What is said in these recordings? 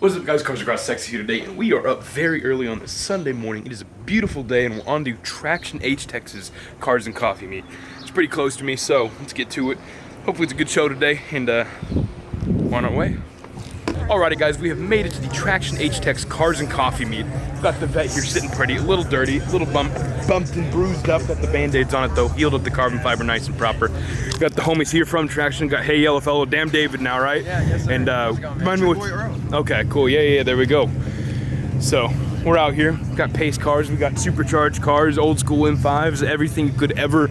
What's up, guys? Cars Across Sexy here today, and we are up very early on this Sunday morning. It is a beautiful day, and we're on to TracktionHTX's Cars and Coffee meet. It's pretty close to me, so let's get to it. Hopefully it's a good show today, and we're on our way. Alrighty, guys, we have made it to the TracktionHTX Cars and Coffee meet. Got the Vet here sitting pretty, a little dirty, a little bumped and bruised up. Got the Band-Aids on it though, healed up the carbon fiber nice and proper. Got the homies here from Traction. Got Hey Yellow Fellow, Damn David now, right? Yeah, yes sir. And remind me what. Okay, cool. Yeah, there we go. So we're out here. Got pace cars. We got supercharged cars, old school M5s, everything you could ever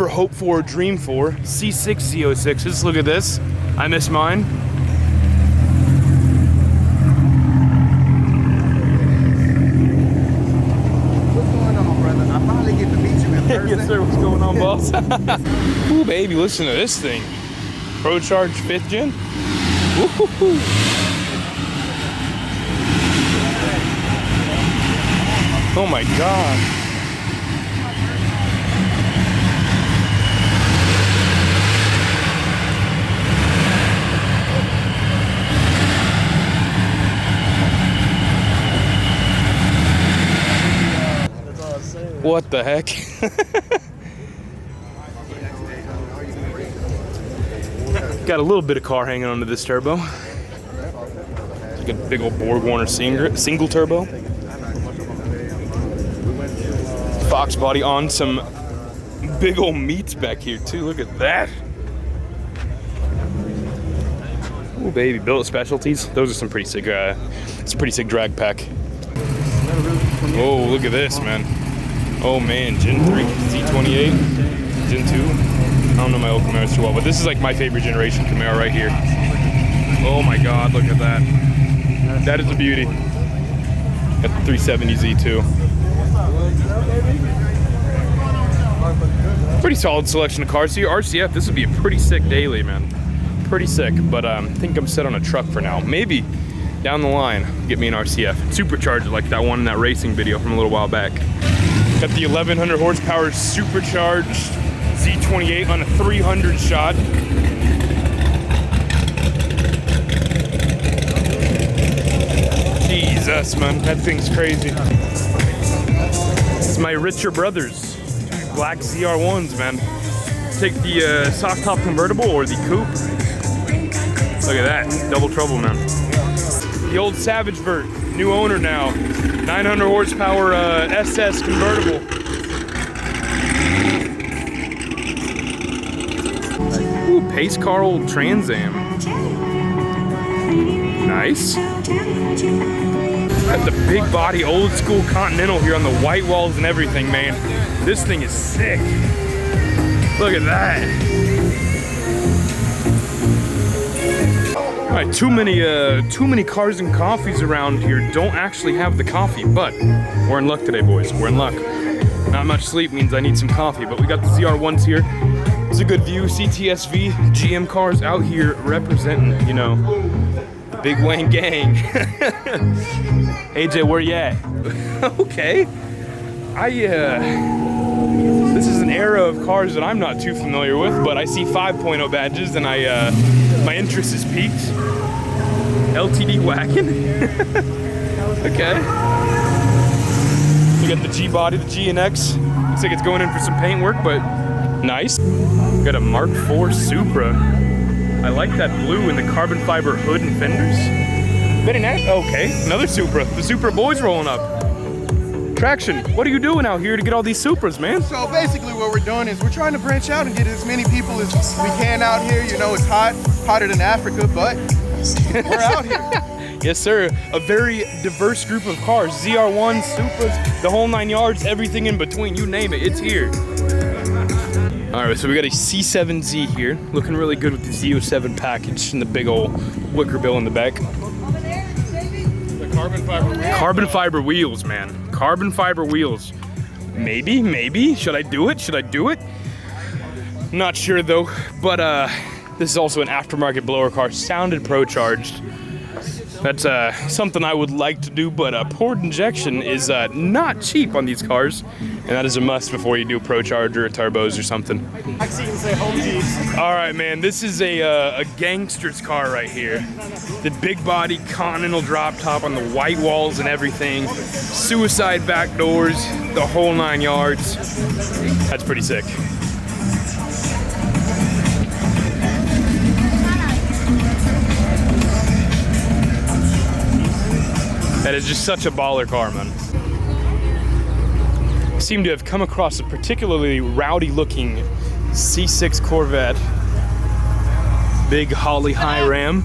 hope for or dream for. C6 Z06s. Look at this. I miss mine. Yes, sir. What's going on, boss? Ooh, baby, listen to this thing. Pro Charge 5th gen. Woo-hoo-hoo. Oh my God. What the heck? Got a little bit of car hanging onto this turbo. Got a big old Borg Warner single turbo. Fox body on some big old meats back here too. Look at that. Ooh, baby, Billet Specialties. Those are some pretty sick. It's a pretty sick drag pack. Oh, look at this, man. Oh man, Gen 3, Z28, Gen 2. I don't know my old Camaros too well, but this is like my favorite generation Camaro right here. Oh my God, look at that. That is a beauty. Got the 370Z too. Pretty solid selection of cars here. RCF, this would be a pretty sick daily, man. Pretty sick, but I think I'm set on a truck for now. Maybe down the line, get me an RCF. Supercharged like that one in that racing video from a little while back. Got the 1100 horsepower supercharged Z28 on a 300 shot. Jesus, man, that thing's crazy. It's my richer brothers, black ZR1s, man. Take the soft top convertible or the coupe. Look at that, double trouble, man. The old Savage Vert, new owner now. 900 horsepower SS convertible. Ooh, pace car old Trans Am. Nice. Got the big body old school Continental here on the white walls and everything, man. This thing is sick. Look at that. All right, too many cars and coffees around here don't actually have the coffee, but we're in luck today, boys. We're in luck. Not much sleep means I need some coffee, but we got the ZR1s here. It's a good view. CTSV, GM cars out here representing, you know, the Big Wayne gang. AJ, where you at? Okay. This is an era of cars that I'm not too familiar with, but I see 5.0 badges and my interest is piqued. LTD wagon. Okay. We got the G body, the G and X. Looks like it's going in for some paint work, but nice. Got a Mark IV Supra. I like that blue and the carbon fiber hood and fenders. Very nice. Okay, another Supra. The Supra boys rolling up. Traction, what are you doing out here to get all these Supras, man? So basically what we're doing is we're trying to branch out and get as many people as we can out here. You know, it's hot, hotter than Africa, but we're out here. Yes, sir. A very diverse group of cars. ZR1s, Supras, the whole 9 yards, everything in between, you name it, it's here. All right, so we got a C7Z here. Looking really good with the Z07 package and the big old wicker bill in the back. Carbon fiber wheels. Carbon fiber wheels, man. Carbon fiber wheels. Maybe. Should I do it? Not sure though. But this is also an aftermarket blower car. Sounded pro charged. That's something I would like to do, but port injection is not cheap on these cars, and that is a must before you do Pro Charger or turbos or something. All right, man, this is a gangster's car right here. The big body Continental drop top on the white walls and everything, suicide back doors, the whole 9 yards. That's pretty sick. That is just such a baller car, man. I seem to have come across a particularly rowdy looking C6 Corvette. Big Holly high ram.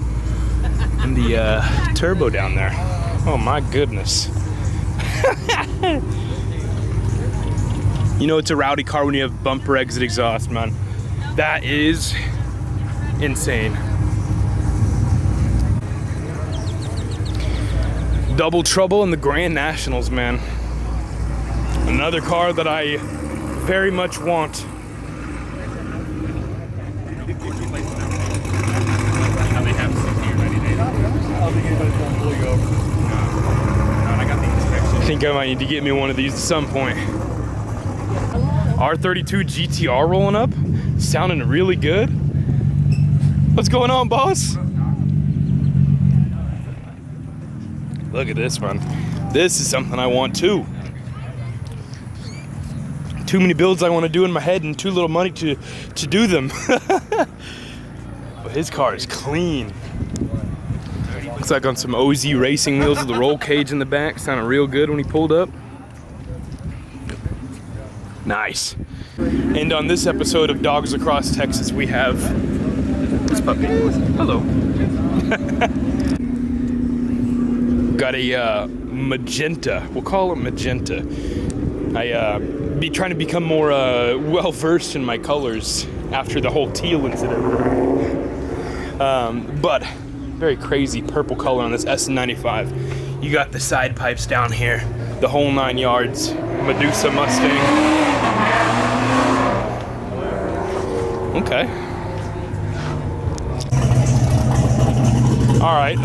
And the turbo down there. Oh my goodness. You know it's a rowdy car when you have bumper exit exhaust, man. That is insane. Double trouble in the Grand Nationals, man. Another car that I very much want. I think I might need to get me one of these at some point. R32 GTR rolling up, sounding really good. What's going on, boss? Look at this one. This is something I want too. Too many builds I want to do in my head and too little money to do them. But his car is clean. Looks like on some OZ racing wheels with the roll cage in the back. Sounded real good when he pulled up. Nice. And on this episode of Dogs Across Texas, we have this puppy. Hello. Got a magenta. We'll call it magenta. I be trying to become more well versed in my colors after the whole teal incident. But very crazy purple color on this S95. You got the side pipes down here, the whole 9 yards. Medusa Mustang. Okay. All right.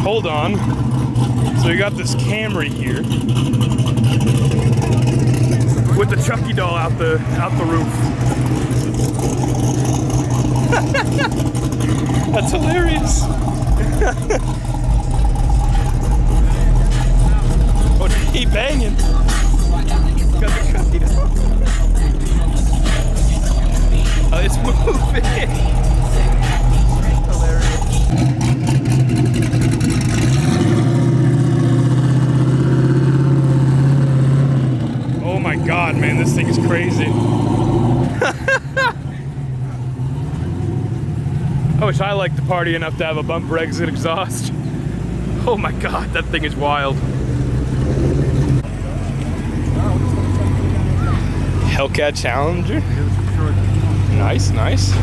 Hold on. So you got this Camry here with the Chucky doll out the roof. That's hilarious. Oh, he banging. Got the Chucky doll. Oh, it's moving. Hilarious. Oh my God, man, this thing is crazy. I wish I liked the party enough to have a bumper exit exhaust. Oh my God, that thing is wild. Hellcat Challenger. Nice, nice.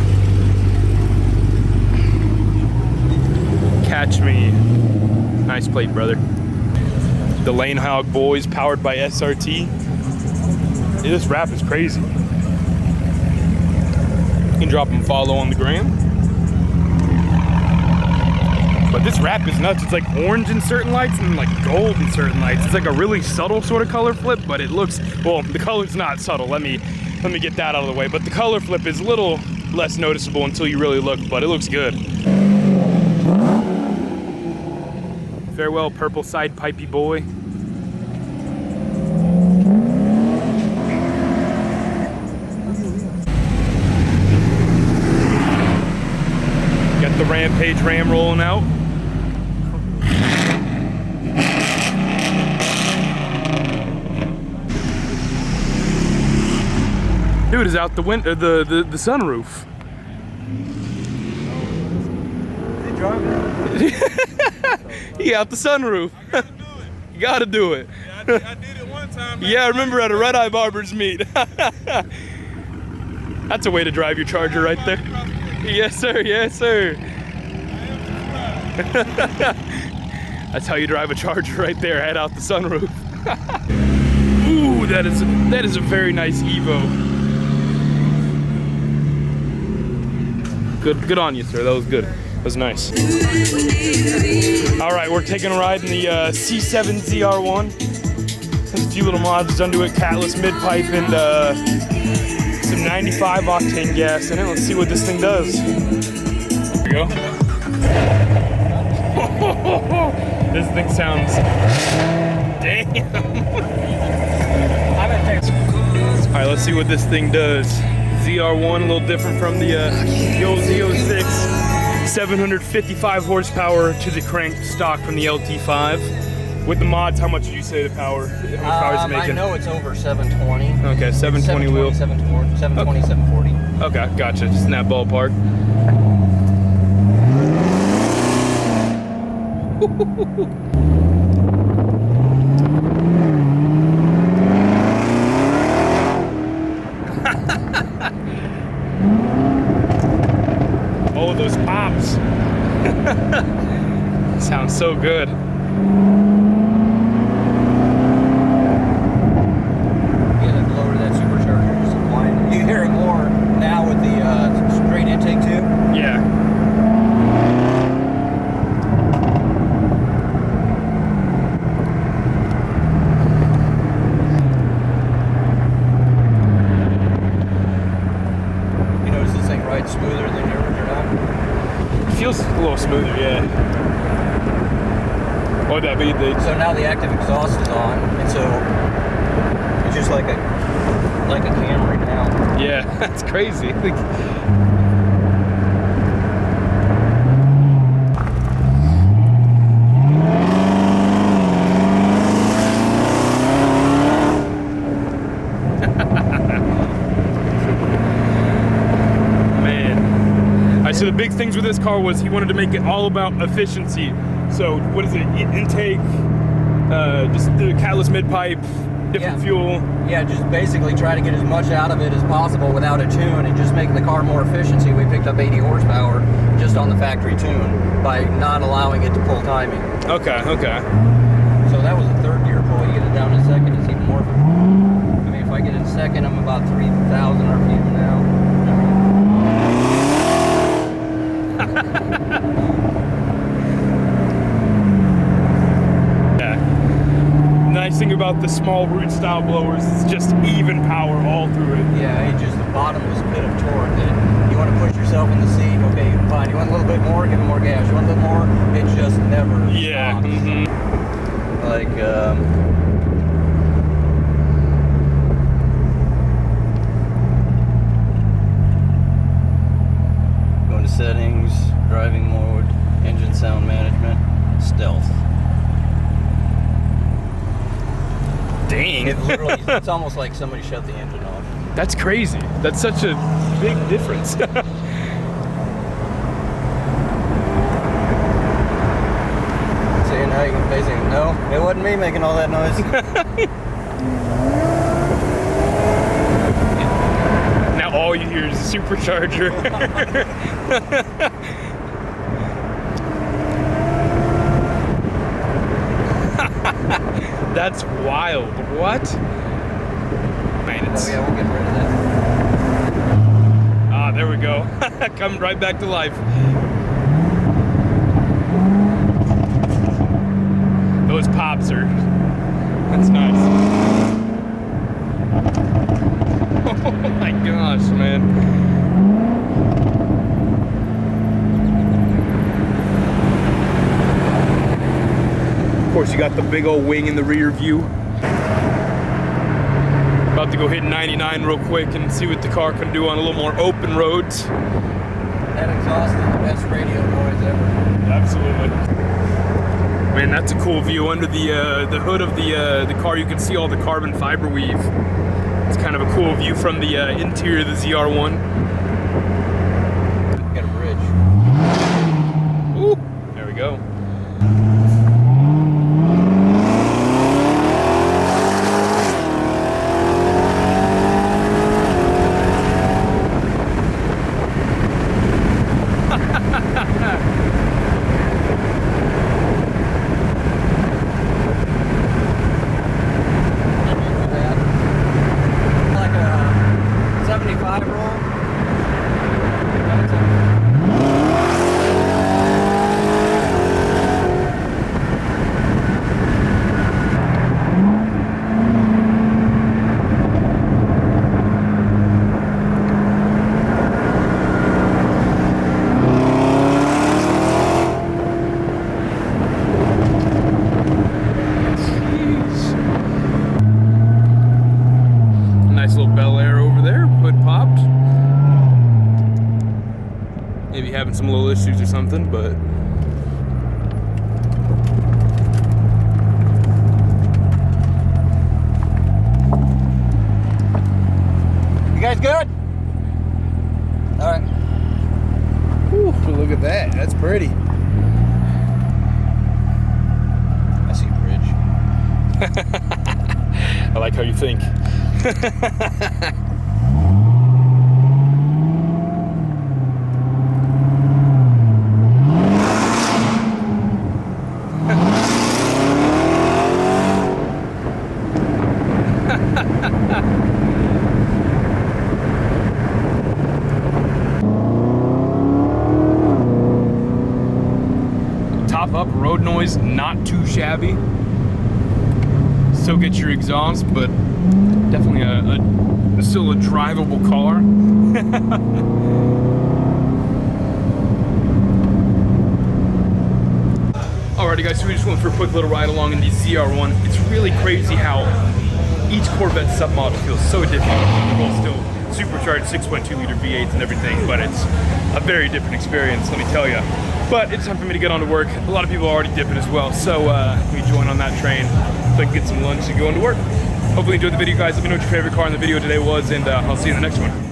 Catch me. Nice plate, brother. The Lane Hog Boys powered by SRT. This wrap is crazy. You can drop them follow on the gram. But this wrap is nuts. It's like orange in certain lights and like gold in certain lights. It's like a really subtle sort of color flip, but it looks, well, the color's not subtle. Let me get that out of the way. But the color flip is a little less noticeable until you really look, but it looks good. Farewell, purple side pipey boy. Got the Rampage Ram rolling out. Dude is out the window, the sunroof. He out the sunroof. You gotta do it. Yeah, I did it one time. Yeah, I remember at a Red Eye Barber's meet. That's a way to drive your Charger right there. Yes, sir. Yes, sir. That's how you drive a Charger right there. Head out the sunroof. Ooh, that is a very nice Evo. Good on you, sir. That was good. That was nice. All right, we're taking a ride in the C7 ZR1. There's a few little mods done to it, catless mid-pipe and some 95 octane gas in it. Let's see what this thing does. Here we go. This thing sounds, damn. All right, let's see what this thing does. ZR1, a little different from the old Z06. 755 horsepower to the crank stock from the LT5. With the mods, how much did you say the power? How much power is it making? I know it's over 720. Okay, 720 wheel. 720, okay. 740. Okay, gotcha. Just in that ballpark. Oh, those pops. Sounds so good. Yeah, lower that supercharger. Just applying. You hear it more now with the straight intake too? Yeah. You notice this thing rides smoother than the original? Feels a little smoother, yeah. What would that be? So now the active exhaust is on, and so it's just like a Camry now. Yeah, that's crazy. So the big things with this car was he wanted to make it all about efficiency. So what is it? Intake, just the catless mid-pipe, different fuel. Yeah, just basically try to get as much out of it as possible without a tune and just make the car more efficiency. We picked up 80 horsepower just on the factory tune by not allowing it to pull timing. Okay, okay. So that was a third gear pull. You get it down in second, it's even more. I mean, if I get it in second, I'm about 3,000 RPM now. Yeah. Nice thing about the small root style blowers is just even power all through it. Yeah, it just the bottomless pit of torque that you want to push yourself in the seat. Okay, fine. You want a little bit more, give it more gas. You want a little more, it just never Yeah. stops. Mm-hmm. Like going to settings, driving mode, engine sound management, stealth. Dang. It literally, it's almost like somebody shut the engine off. That's crazy. That's such a big difference. See, now you can basically, no, it wasn't me making all that noise. Now all you hear is a supercharger. That's wild. What? Man, it's... Oh yeah, we'll get rid of that. Ah, there we go. Come right back to life. Those pops are... That's nice. Oh my gosh, man. Of course, you got the big old wing in the rear view. About to go hit 99 real quick and see what the car can do on a little more open roads. That exhaust is the best radio noise ever. Absolutely. Man, that's a cool view. Under the hood of the car, you can see all the carbon fiber weave. It's kind of a cool view from the interior of the ZR1. Got a bridge. Ooh, there we go. Like a 75 roll. maybe having some little issues or something, but You guys good? All right. Whew, look at that. That's pretty. I see a bridge. I like how you think. Top up, road noise, not too shabby. Still gets your exhaust, but definitely still a drivable car. Alrighty guys, so we just went for a quick little ride along in the ZR1. It's really crazy how each Corvette submodel feels so different. They're both still supercharged 6.2 liter V8s and everything, but it's a very different experience, let me tell you. But it's time for me to get on to work. A lot of people are already dipping as well, so we join on that train so I can get some lunch and go into work. Hopefully you enjoyed the video, guys. Let me know what your favorite car in the video today was, and I'll see you in the next one.